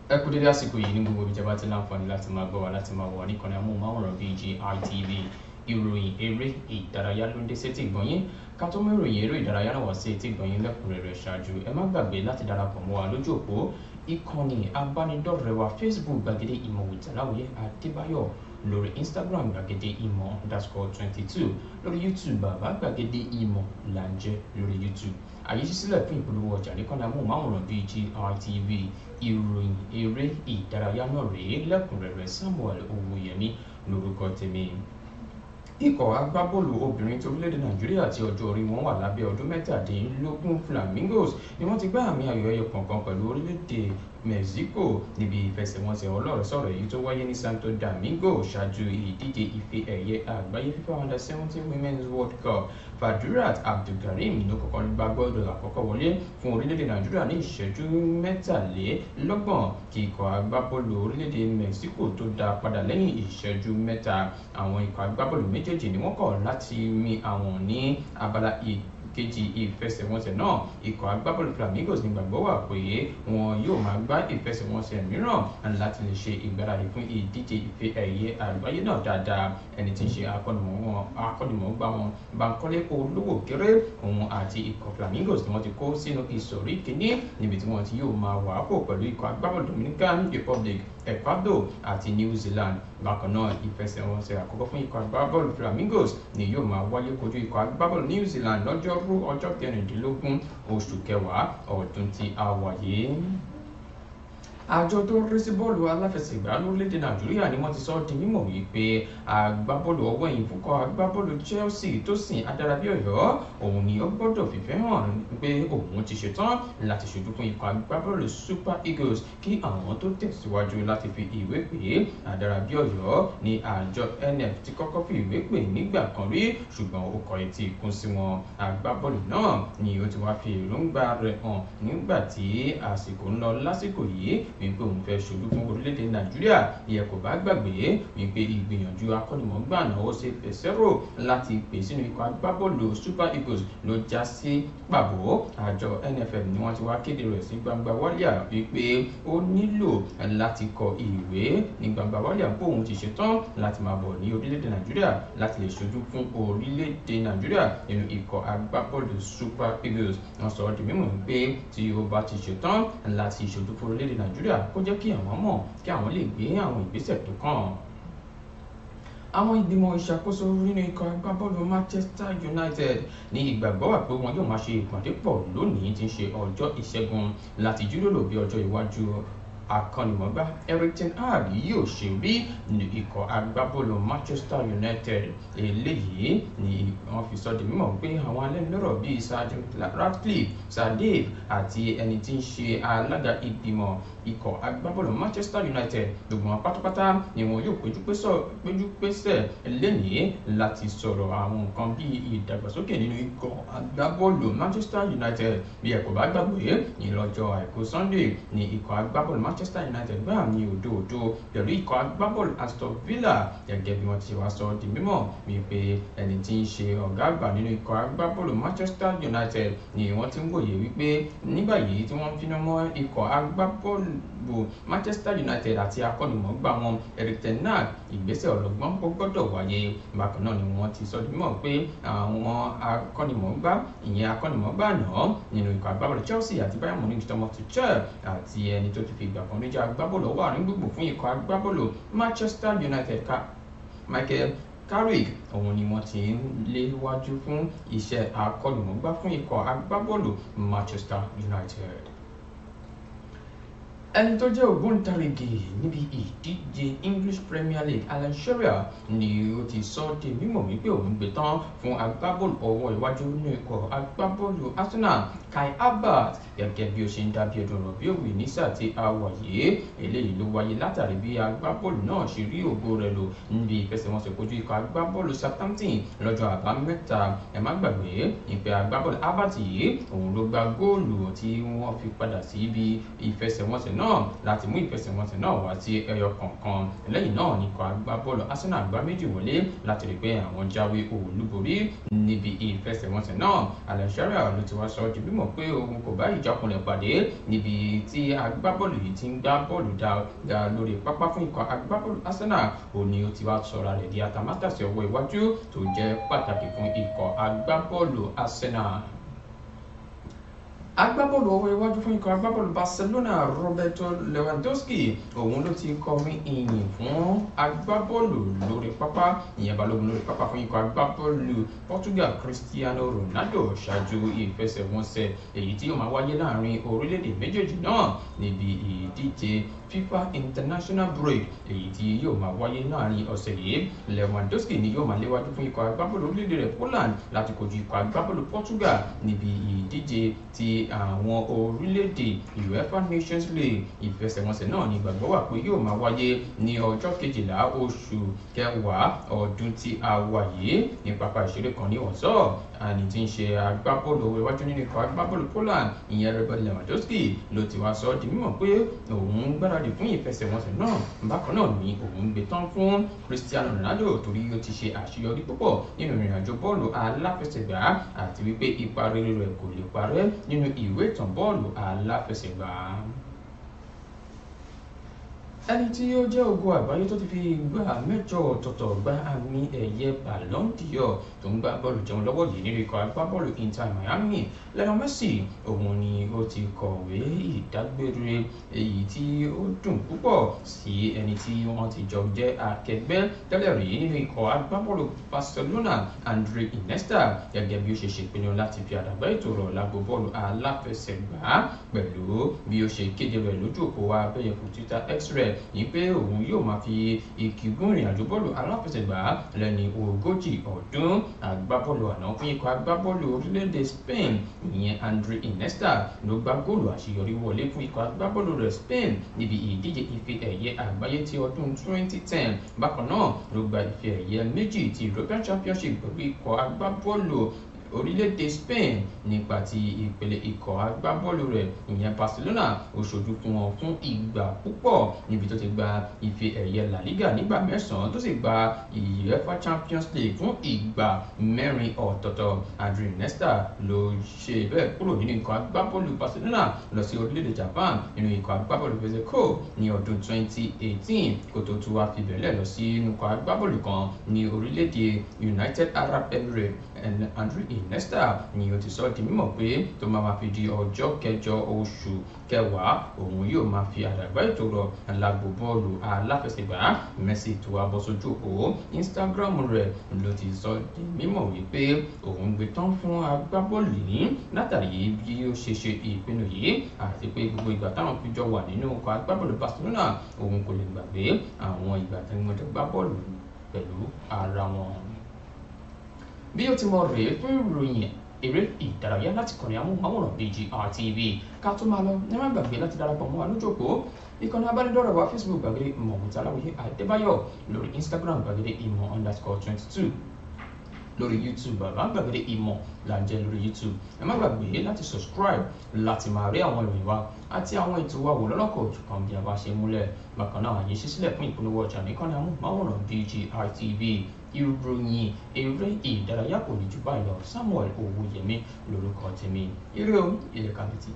ẹ kú dédé àsìkò yìí ní gbogbo ìjọba tí láǹfààní láti máa gbọ́ wa láti máa wà níkànnì amóhùnmáwòrán BGI TV ìròyìn eré ìdárayá ló ń dé sétí ìgbọ̀nyín ká tó mú ìròyìn eré ìdárayá náà wá sí etí ìgbọ̀nyín lẹ́kùnrẹ́rẹ́ ṣáájú ẹ má gbàgbé láti darapọ̀ mọ́ wa lójú òpó ìkànnì abánidọ́rẹ̀ẹ́ wa Facebook gbàgede ìmọ̀ Wùtàláwìyé Adébáyọ̀ lórí Instagram gbàgede ìmọ̀ _22 lórí YouTube bàbá gbàgede ìmọ̀ làǹjẹ́ lórí YouTube àyè sísílẹ̀ fún ìpolówó ọjà níkànnì amóhùnmáwòrán BGI TV ìròyìn eré ìdárayá náà rèé lẹ́kùnrẹ́rẹ́ Samuel Owóyẹmí lórúkọ tèmi. Ikọ̀ agbábọ́ọ̀lù obìnrin ti orílẹ̀-èdè Nàìjíríà tí ọjọ́ orí wọn wà lábẹ́ ọdún 17 Flamingos ni wọ́n ti gbá àmì ayò ẹyọ kọ̀ọ̀kan pẹ̀lú orílẹ̀-èdè Mexico níbi ìfẹsẹ̀wọnsẹ̀ ọlọ́rẹ̀ẹ́sọ̀rọ̀ èyí tó wáyé ní Santo Domingo ṣáájú ìdíje ife ẹ̀yẹ àgbáyé FIFA Under-17 Women's World Cup. Fadilat Abdulkarim ló kọ́kọ́ gbá gbọ́dọ̀ àkọ́kọ́ wọlé fún orílẹ̀-èdè Nàìjíríà ní ìṣẹ́jú 23 kí ikọ̀ agbábọ́ọ̀lù orílẹ̀-èdè Mexico tó dá padà lẹ́yìn ìṣẹ́jú 3. Àwọn ikọ̀ agbábọ́ọ̀lù méjèèjì ni wọ́n kọ̀ láti mì àwọn ní abala kejì ìfẹsẹ̀wọnsẹ̀ náà. Ikọ̀ agbábọ́ọ̀lù Flamingos ní gbàgbọ́ wà pé wọn yóò máa gbá ìfẹsẹ̀wọnsẹ̀ mìíràn láti lè ṣe ìgbáradì fún ìdíje ife ẹ̀yẹ àgbáyé náà dáadáa. Ẹni tí ń ṣe akọ́nimọ̀ọ́gbá wọn Bankole Olówókéré òun àti ikọ̀ Flamingos ni wọ́n ti kó sínú ìsọ̀rí kìíní níbi tí wọ́n ti yóò máa wà pọ̀ pẹ̀lú ikọ̀ agbábọ́ọ̀lù Dominican Republic, Ecuador àti New Zealand. Bákan náà ìfẹsẹ̀wọnsẹ̀ àkọ́kọ́ fún ikọ̀ agbábọ́ọ̀lù Flamingos ni yóò máa wáyé kojú ikọ̀ agbábọ́ọ̀lù New Zealand lọ́jọ́rú ọjọ́ 16 oṣù kẹwàá ọdún tí a wà yìí. Àjọ tó ń rí sí bọ́ọ̀lù aláfẹsẹ̀gbá lórílẹ̀-èdè Nàìjíríà ni wọ́n ti sọ di mímọ̀ wípé agbábọ́ọ̀lù ọwọ́ ẹ̀yìn fúnkọ́ agbábọ́ọ̀lù Chelsea Tósìn Adarabíọ̀yọ́ òun ni ó gbọ́dọ̀ fìfẹ́ hàn pé òun ti ṣetán láti ṣojú fún ikọ̀ agbábọ́ọ̀lù Super Eagles kí àwọn tó tẹ̀síwájú láti fi ìwé pè Adarabíọ̀yọ́ ní àjọ NF ti kọ́kọ́ fi ìwé pè nígbà kan rí ṣùgbọ́n ó kọ etí ikún sí wọn. Agbábọ́ọ̀lù náà ni ó ti wá fi èròǹgbà rẹ̀ hàn nígbà tí àsìkò ń lọ lásìkò yìí wípé òun fẹ́ ṣojú fún orílẹ̀-èdè Nàìjíríà. Ìyẹn kò bá gbàgbé wípé ìgbìyànjú akọ́nimọ̀ọ́gbà náà ó ṣe pẹ̀sẹ́rò láti pè sínú ikọ̀ agbábọ́ọ̀lù Super Eagles ló já sí pàbó. Àjọ NFF ni wọ́n ti wá kéde rẹ̀ sí gbangba wálíà wípé ó nílò láti kọ ìwé ní gbangba wálíà pé òun ti ṣetán láti máa bọ̀ ní orílẹ̀-èdè Nàìjíríà láti lè ṣojú fún orílẹ̀-èdè Nàìjíríà nínú ikọ̀ agbábọ́ọ̀lù Super Eagles. Wọ́n sọ di mímọ̀ pé tí ó bá ti ṣetán láti ṣojú fún orílẹ̀-èdè Nàìjíríà kó jẹ́ kí àwọn mọ̀ kí àwọn lè gbé àwọn ìgbésẹ̀ tó kàn. Àwọn ìgbìmọ̀ ìṣàkóso nínú ikọ̀ agbábọ́ọ̀lù Manchester United ní ìgbàgbọ́ wà pé wọn yóò máa ṣe ìpàdé pọ̀ lónìí tí ń ṣe ọjọ́ Ìṣẹ́gun láti jíròrò bí ọjọ́ iwájú akọ́nimọ̀ọ́gbá Erik ten Hag yóò ṣe rí ní ikọ̀ agbábọ́ọ̀lù Manchester United. Eléyìí ni wọ́n fi sọ di mímọ̀ pé àwọn alẹ́nulọ́rọ̀ bíi Sir Ratcliffe, Sir Dave àti ẹni tí ń ṣe alága ìgbìmọ̀ ikọ̀ agbábọ́ọ̀lù Manchester United gbogbo wọn pátápátá ni wọn yóò péjú pésẹ̀ lẹ́nìí láti sọ̀rọ̀ àwọn nǹkan bíi ìdàgbàsókè nínú ikọ̀ agbábọ́ọ̀lù Manchester United. Bí ẹ kò bá gbàgbé ní lọ́jọ́ àìkú Sunday ní ikọ̀ agbábọ́ọ̀lù Manchester United gbá àmì òdo pẹ̀lú ikọ̀ agbábọ́ọ̀lù Aston Villa gẹ́gẹ́ bí wọ́n ti wá sọ di mímọ̀ wípé ẹni tí ń ṣe ọ̀gá àgbà nínú ikọ̀ agbábọ́ọ̀lù Manchester United ni wọ́n ti ń wòye wípé nígbà yìí tí wọ́n ń finá mọ́ ikọ̀ agbábọ́ọ̀lù Manchester United àti akọ́nimọ̀ọ́gbà wọn Erik ten Hag ìgbésẹ̀ ọlọ́gbọ́n ó gbọ́dọ̀ wáyé. Bákan náà ni wọ́n ti sọ di mímọ̀ pé àwọn akọ́nimọ̀ọ́gbà náà nínú ikọ̀ agbábọ́ọ̀lù Chelsea àti Bayern Munich Thomas Tuchel àti ẹni tó ti fi ìgbà kan níjà agbábọ́ọ̀lù ọwọ́ àárín gbùngbùn fún ikọ̀ agbábọ́ọ̀lù Manchester United Michael Carrick òun ni wọ́n ti ń léwájú fún iṣẹ́ akọ́nimọ̀ọ́gbá fún ikọ̀ agbábọ́ọ̀lù Manchester United. Ẹni tó jẹ́ ògbóǹtarìgì níbi ìdíje English Premier League Alan Shearer ni ó ti sọ di mímọ̀ wípé òun gbé tán fún agbábọ́ọ̀lù ọwọ́ iwájú nínú ikọ̀ agbábọ́ọ̀lù Arsenal Kai Havertz gẹ́gẹ́ bí ó ṣe ń dábí ẹdùn ọ̀rọ̀ bí òwe ní sáà tí a wà yìí. Eléyìí ló wáyé látàrí bí agbábọ́ọ̀lù náà ṣe rí ògo rẹ̀ lò níbi ìfẹsẹ̀wọnsẹ̀ kojú ikọ̀ agbábọ́ọ̀lù Southampton lọ́jọ́ àbámẹ́ta. Ẹ má gbàgbé ìpè agbábọ́ọ̀lù Havertz yìí òun ló gba góòlù tí wọ́n fi padà sí ibi ìfẹsẹ̀wọnsẹ̀ náà láti mú ìfẹsẹ̀wọnsẹ̀ náà wá sí ẹyọ kọ̀ọ̀kan. Lẹ́yìn náà ní ikọ̀ agbábọ́ọ̀lù Arsenal gbá méjì wọlé láti rí pé àwọn jáwé olúborí níbi ìfẹsẹ̀wọnsẹ̀ náà. Alexander ló ti wá sọ di mímọ̀ pé òun kò bá ìjákulẹ̀ pàdé níbi tí agbábọ́ọ̀lù yìí ti ń gbá bọ́ọ̀lù dáadáa lórí pápá fún ikọ̀ agbábọ́ọ̀lù Arsenal. Ó ní ó ti wá sọra rẹ̀ di atamátàsí ọwọ́ iwájú tó jẹ́ pàtàkì fún ikọ̀ agbábọ́ọ̀lù Arsenal. Agbábọ́ọ̀lù ọwọ́ iwájú fún ikọ̀ agbábọ́ọ̀lù Barcelona Roberto Lewandowski òun ló ti kọrin ìyìn fún agbábọ́ọ̀lù lórí pápá ìyẹn balógun lórí pápá fún ikọ̀ agbábọ́ọ̀lù Portugal Cristiano Ronaldo ṣáájú ìfẹsẹ̀wọnsẹ̀ èyí tí yóò máa wáyé láàrin orílẹ̀-èdè méjèèjì náà níbi ìdíje FIFA International Break èyí tí yóò máa wáyé láàrin ọ̀sẹ̀ yìí. Lewandowski ni yóò máa léwájú fún ikọ̀ agbábọ́ọ̀lù orílẹ̀-èdè rẹ̀ Poland láti kojú ikọ̀ agbábọ́ọ̀lù Portugal níbi ìdíje ti àwọn orílẹ̀-èdè UEFA Nations League. Ìfẹsẹ̀wọnsẹ̀ náà ní ìgbàgbọ́ wà pé yóò máa wáyé ní ọjọ́ 12 oṣù kẹwàá ọdún tí a wà yìí ní pápá ìṣeré kan ní Warsaw. Ẹni tí ń ṣe agbábọ́ọ̀lù ọwọ́ iwájú nínú ikọ̀ agbábọ́ọ̀lù Poland ìyẹn Robert Lewandowski ló ti wá sọ di mímọ̀ pé òun gbáradì fún ìfẹsẹ̀wọnsẹ̀ náà. Bákan náà ni òun gbé tán fún Cristiano Ronaldo torí ó ti ṣe àṣeyọrí púpọ̀ nínú ìrìnàjò bọ́ọ̀lù aláfẹsẹ̀gbá àti wípé ipa rere rẹ̀ kò lè parẹ́ nínú ìwé ìtàn bọ́ọ̀lù aláfẹsẹ̀gbá. Ẹni tí ó jẹ́ ògo àgbáyé tó ti fi ìgbà mẹ́jọ ọ̀tọ̀ọ̀tọ̀ gba àmì ẹ̀yẹ Ballon d'Or tó ń gbá bọ́ọ̀lù jẹun lọ́wọ́ yìí nínú ikọ̀ agbábọ́ọ̀lù Inter Miami. Lionel Messi òun ni ó ti kọ̀wé ìdágbére èyí tí ó dùn púpọ̀ sí ẹni tí wọ́n ti jọ jẹ́ akẹgbẹ́ tẹ́lẹ̀ rí nínú ikọ̀ agbábọ́ọ̀lù Barcelona Inesta gẹ́gẹ́ bí ó ṣe ṣèpinnu láti fi àdàgbà ètò rọ̀ lágbo bọ́ọ̀lù aláfẹsẹ̀gbá pẹ̀lú bí ó ṣe kéde rẹ̀ lójú òpó abẹ́yẹfò Twitter X-ray ní pé òun yóò máa fi ìkígún ìrìnàjò bọ́ọ̀lù aláfẹsẹ̀gbá lẹ́ni ogójì ọdún. Agbábọ́ọ̀lù àná fún ikọ̀ agbábọ́ọ̀lù orílẹ̀-èdè Spain ìyẹn Inesta ló gbá góòlù àṣeyọrí wọlé fún ikọ̀ agbábọ́ọ̀lù rẹ̀ Spain níbi ìdíje ife ẹ̀yẹ àgbáyé ti ọdún 2010. Bákan náà ló gba ife ẹ̀yẹ méjì ti European Championship pẹ̀lú ikọ̀ agbábọ́ọ̀lù orílẹ̀-èdè Spain nípa ti ìpele ikọ̀ agbábọ́ọ̀lù rẹ̀ ìyẹn Barcelona ó ṣojú fún wọn fún ìgbà púpọ̀ níbi tó ti gba ife ẹ̀yẹ La Liga nígbà 9 tó sì gba UEFA Champions League fún ìgbà 4 ọ̀tọ̀ọ̀tọ̀. Inesta ló ṣe bẹ́ẹ̀ kúrò nínú ikọ̀ agbábọ́ọ̀lù Barcelona lọ sí orílẹ̀-èdè Japan nínú ikọ̀ agbábọ́ọ̀lù Mexico ní ọdún 2018 kó tó tún wá fi bẹ̀rẹ̀ lọ sí ikọ̀ agbábọ́ọ̀lù kan ní orílẹ̀-èdè United Arab Emirates. Inesta ni ó ti sọ di mímọ̀ pé tó máa fi di ọjọ́ 8 oṣù kẹwàá òun yóò máa fi àdàgbà ètò rọ̀ lágbo bọ́ọ̀lù aláfẹsẹ̀gbá. Messi tó wá bọ́ sójú òpó Instagram rẹ̀ ló ti sọ di mímọ̀ wípé òun gbé tán fún agbábọ́ọ̀lù yìí látàrí bí ó ṣe ṣe ìpinnu yìí àti pé gbogbo ìgbà táwọn fi jọ wà nínú ọkọ̀ agbábọ́ọ̀lù Barcelona òun kò lè gbàgbé àwọn ìgbà tí wọ́n jọ gbá bọ́ọ̀lù pẹ̀lú ara wọn. Bí ó ti mọ rèé fún ìròyìn eré ìdárayá láti kọrin amóhùnmáwòrán BGR TV ká tó máa lọ ẹ má gbàgbé láti darapọ̀ mọ́ wa lójú òpó ìkànnì abánidọ́rẹ̀ wa Facebook gbàgede ìmọ̀ Mùtàláwìyé Adébáyọ̀ lórí Instagram gbàgede ìmọ̀ _22 lórí YouTube bàbá gbàgede ìmọ̀ là ń jẹ́ lórí YouTube. Ẹ má gbàgbé láti subscribe láti máa rí àwọn ìròyìn wa àti àwọn ètò wa wò lọ́lọ́kọ̀ òjọ̀kan bí a bá ṣe múlẹ̀. Bákan náà àyè ṣí sílẹ̀ fún ìpolówó ọjà nìkan ní amóhùnmáwòrán BGR TV. Ìròyìn eré ìdárayá kò ní jù báyìí lọ. Samuel Owóyẹmí lórúkọ tèmi. Ire o, ilẹ̀ kàbìtì.